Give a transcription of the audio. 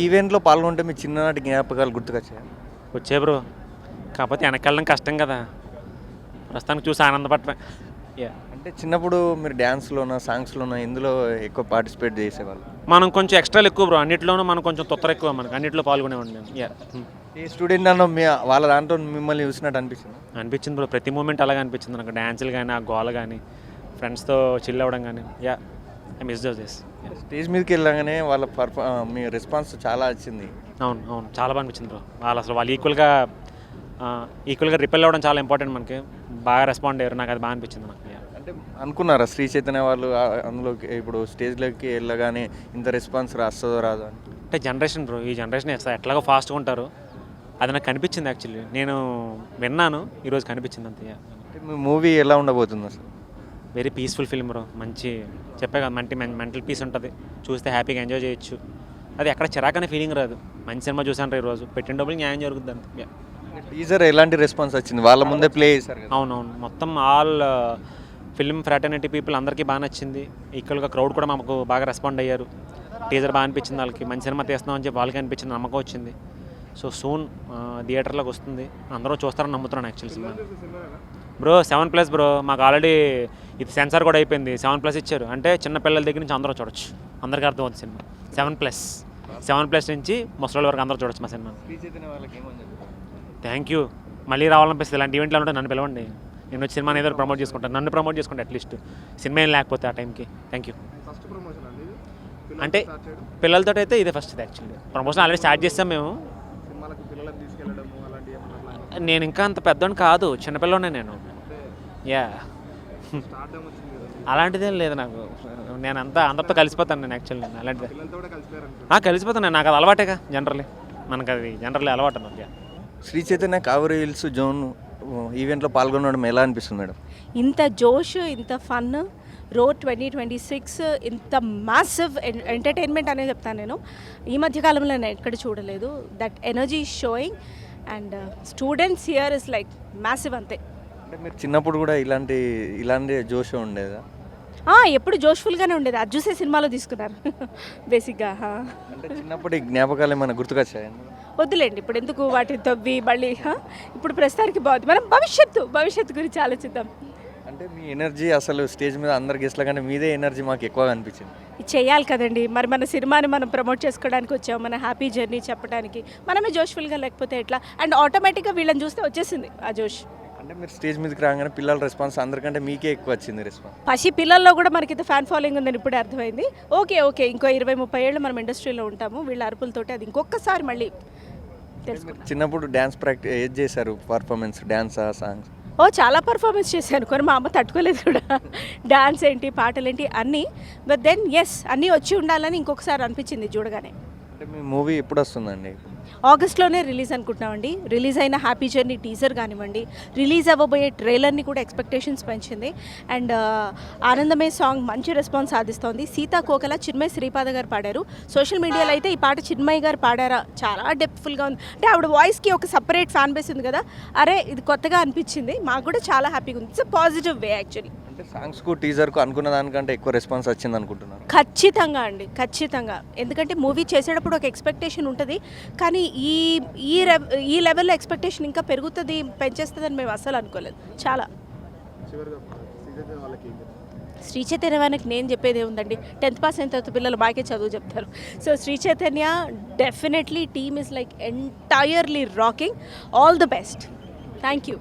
ఈవెంట్‌లో పాల్గొంటే మీ చిన్ననాటి జ్ఞాపకాలు గుర్తుకొచ్చాయా? వచ్చే బ్రో. కాకపోతే వెనకెళ్ళడం కష్టం కదా! ప్రస్తుతానికి చూసి ఆనందపడటమే. యాహ్! అంటే చిన్నప్పుడు మీరు డాన్స్‌లోనా, సాంగ్స్‌లోనా ఎందులో ఎక్కువ పార్టిసిపేట్ చేసేవాళ్ళు? మనం కొంచెం ఎక్స్ట్రాలు ఎక్కువ బ్రో. అన్నిట్లోనూ మనం కొంచెం తొత్తరెక్కువ మనకు. అన్నిట్లో పాల్గొనేవాడిని నేను. యాహ్! ఏ స్టూడెంట్ అన్నా వాళ్ళ దాంట్లో మిమ్మల్ని చూసినట్టు అనిపించిందా? అనిపించింది బ్రో. ప్రతి మూమెంట్ అలాగే అనిపించింది నాకు. డాన్సులు గానీ, ఆ గోల గానీ, ఫ్రెండ్స్‌తో చిల్ అవ్వడం గానీ. Yeah! I miss those days. Yeah! Stage మీదకి వెళ్ళగానే వాళ్ళ మీ రెస్పాన్స్ చాలా వచ్చింది. అవును. అవును. చాలా బాగా అనిపించింది బ్రో. వాళ్ళు ఈక్వల్‌గా రిపెల్ అవ్వడం చాలా ఇంపార్టెంట్ మనకి. బాగా రెస్పాండ్ అయ్యారు. నాకు అది బాగా అనిపించింది నాకు. యాహ్! అంటే అనుకున్నారా శ్రీ చైతన్య వాళ్ళు అందులోకి ఇప్పుడు స్టేజ్‌లోకి వెళ్ళగానే ఇంత రెస్పాన్స్ వస్తదో రాదో అని? అంటే జనరేషన్ బ్రో. ఈ జనరేషన్ ఎట్లాగో ఫాస్ట్‌గా ఉంటారు. అది నాకు కనిపించింది యాక్చువల్లీ. నేను విన్నాను. ఈరోజు కనిపించింది అంతే. యాహ్! అంటే మీ మూవీ ఎలా ఉండబోతుంది అసలు? Very peaceful film bro. మంచి చెప్పే కదా మెంటల్ పీస్ ఉంటుంది. చూస్తే హ్యాపీగా ఎంజాయ్ చేయొచ్చు. అది ఎక్కడ చిరాకనే ఫీలింగ్ రాదు. మంచి సినిమా చూసాను ఈరోజు. పెట్టిన డబ్బులు న్యాయం జరుగుద్ది అంతే. యాహ్! టీజర్ ఎలాంటి రెస్పాన్స్ వచ్చింది? వాళ్ళ ముందే ప్లే చేశారు కదా. అవునవును. మొత్తం ఆల్ ఫిల్మ్ ఫ్రాటర్నిటీ పీపుల్ అందరికీ బాగా నచ్చింది. ఈక్వల్గా క్రౌడ్ కూడా మాకు బాగా రెస్పాండ్ అయ్యారు. టీజర్ బాగా అనిపించింది వాళ్ళకి. మంచి సినిమా తీస్తున్నాం అని చెప్పి వాళ్ళకి అనిపించింది. నమ్మకం వచ్చింది. సో సూన్ థియేటర్లోకి వస్తుంది. అందరూ చూస్తారని నమ్ముతున్నాను యాక్చువల్ సినిమా. Bro 7+ bro. మాకు ఆల్రెడీ ఇది సెన్సార్ కూడా అయిపోయింది. 7+ ఇచ్చారు. అంటే చిన్న పిల్లల దగ్గర నుంచి అందరూ చూడొచ్చు. అందరికీ అర్థమవుతుంది సినిమా. 7+ నుంచి ముసలి వరకు అందరూ చూడొచ్చు మా సినిమా. Thank you. మళ్ళీ రావాలనిపిస్తుంది. ఇలాంటి ఈవెంట్లో ఉంటే నన్ను పిలవండి. నేను వచ్చి సినిమాని ఏదో ప్రమోట్ చేసుకుంటాను. నన్ను ప్రమోట్ చేసుకుంటే అట్లీస్ట్ సినిమా ఏం లేకపోతే ఆ టైంకి. Thank you. అంటే పిల్లలతో అయితే ఇదే ఫస్ట్ ఇది యాక్చువల్లీ. ప్రమోషన్ ఆల్రెడీ స్టార్ట్ చేస్తాం మేము. నేను ఇంకా అంత పెద్దోని కాదు. చిన్నపిల్లోనే నేను. యా అలాంటిదేం లేదు నాకు. నేను అందరితో కలిసిపోతాను నేను యాక్చువల్లీ. నేను అలాంటిదే కలిసిపోతాను నేను. నాకు అది అలవాటేగా జనరల్లీ. మనకు అది జనరల్లీ అలవాటు నాకు. శ్రీ చైతన్య కావేరీ హిల్స్ జోన్ ఈవెంట్లో పాల్గొనడం ఎలా అనిపిస్తుంది మేడం? ఇంత జోష్, ఇంత ఫన్, రోడ్ 2026 ఇంత మాసివ్ ఎంటర్టైన్మెంట్ అనేది చెప్తాను నేను. ఈ మధ్యకాలంలో నేను ఎక్కడ చూడలేదు. That energy showing and students here is like massive అంతే. అంటే మీరు చిన్నప్పుడు కూడా ఇలాంటి జోష్ ఉండేదా? ఎప్పుడు జోష్ఫుల్గానే ఉండేది. అది చూసే సినిమాలో తీసుకున్నారు బేసిక్గా. అంటే చిన్నప్పుడు ఈ జ్ఞాపకాలు ఏమైనా గుర్తుకొచ్చాయి? వద్దులేండి ఇప్పుడు ఎందుకు వాటిని తవ్వి మళ్ళీ. ఇప్పుడు ప్రస్తుతానికి బాగుంది. మనం భవిష్యత్తు గురించి ఆలోచిద్దాం. అంటే మీ ఎనర్జీ అసలు స్టేజ్ మీద అందరి గెస్ట్ల కంటే మీదే ఎనర్జీ మాకు ఎక్కువగా అనిపించింది. ఇది చేయాలి కదండి. మరి మన సినిమాని మనం ప్రమోట్ చేసుకోవడానికి వచ్చాం. మన హ్యాపీ జర్నీ చెప్పడానికి మనమే జోష్ఫుల్గా లేకపోతే ఎట్లా? అండ్ ఆటోమేటిక్గా వీళ్ళని చూస్తే వచ్చేసింది ఆ జోష్. అంటే మీరు స్టేజ్ మీదకి రాగానే పిల్లల రెస్పాన్స్ అందరికంటే మీకే ఎక్కువ వచ్చింది రెస్పాన్స్. పసి పిల్లల్లో కూడా మనకి ఫ్యాన్ ఫాలోయింగ్ ఉందని ఇప్పుడే అర్థమైంది. ఓకే ఇంకో 20-30 ఏళ్ళు మనం ఇండస్ట్రీలో ఉంటాము. వీళ్ళ అరుపులతోటి అది ఇంకొకసారి మళ్ళీ తెలుసుకుంటాం. చిన్నప్పుడు డ్యాన్స్ ప్రాక్టీస్ ఏది చేశారు? పర్ఫార్మెన్స్, డ్యాన్సా, సాంగ్స్? చాలా పర్ఫార్మెన్స్ చేశాను. కొన్ని మా అమ్మ తట్టుకోలేదు కూడా. డాన్స్ ఏంటి, పాటలేంటి అన్నీ. బట్ దెన్ ఎస్ అన్నీ వచ్చి ఉండాలని ఇంకొకసారి అనిపించింది చూడగానే. అంటే మీ మూవీ ఎప్పుడు వస్తుందండి? ఆగస్ట్లోనే రిలీజ్ అనుకుంటున్నామండి. రిలీజ్ అయిన హ్యాపీ జర్నీ టీజర్ కానివ్వండి, రిలీజ్ అవ్వబోయే ట్రైలర్ని కూడా ఎక్స్పెక్టేషన్స్ పెంచింది. అండ్ ఆనందమే సాంగ్ మంచి రెస్పాన్స్ సాధిస్తోంది. సీతాకోకల చిన్మయ్ శ్రీపాద గారు పాడారు. సోషల్ మీడియాలో అయితే ఈ పాట చిన్మయ్ గారు పాడారా, చాలా డెప్త్ఫుల్గా ఉంది. అంటే ఆవిడ వాయిస్కి ఒక సపరేట్ ఫ్యాన్ బేస్ ఉంది కదా. అరే ఇది కొత్తగా అనిపించింది. మాకు కూడా చాలా హ్యాపీగా ఉంది. It's positive way actually. అంటే సాంగ్స్కు టీజర్కు అనుకున్న దానికంటే ఎక్కువ రెస్పాన్స్ వచ్చింది అనుకుంటున్నారు? ఖచ్చితంగా అండి, ఖచ్చితంగా. ఎందుకంటే మూవీ చేసేటప్పుడు ఒక ఎక్స్పెక్టేషన్ ఉంటుంది. కానీ ఈ లెవెల్లో ఎక్స్పెక్టేషన్ ఇంకా పెరుగుతుంది, పెంచేస్తుందని మేము అస్సలు అనుకోలేదు. చాలా శ్రీ చైతన్య వాళ్ళకి నేను చెప్పేది ఏముందండి, 10th పాస్ అయిన తర్వాత పిల్లలు మాకే చదువు చెప్తారు. So Sri Chaitanya definitely team is like entirely rocking. All the best. Thank you.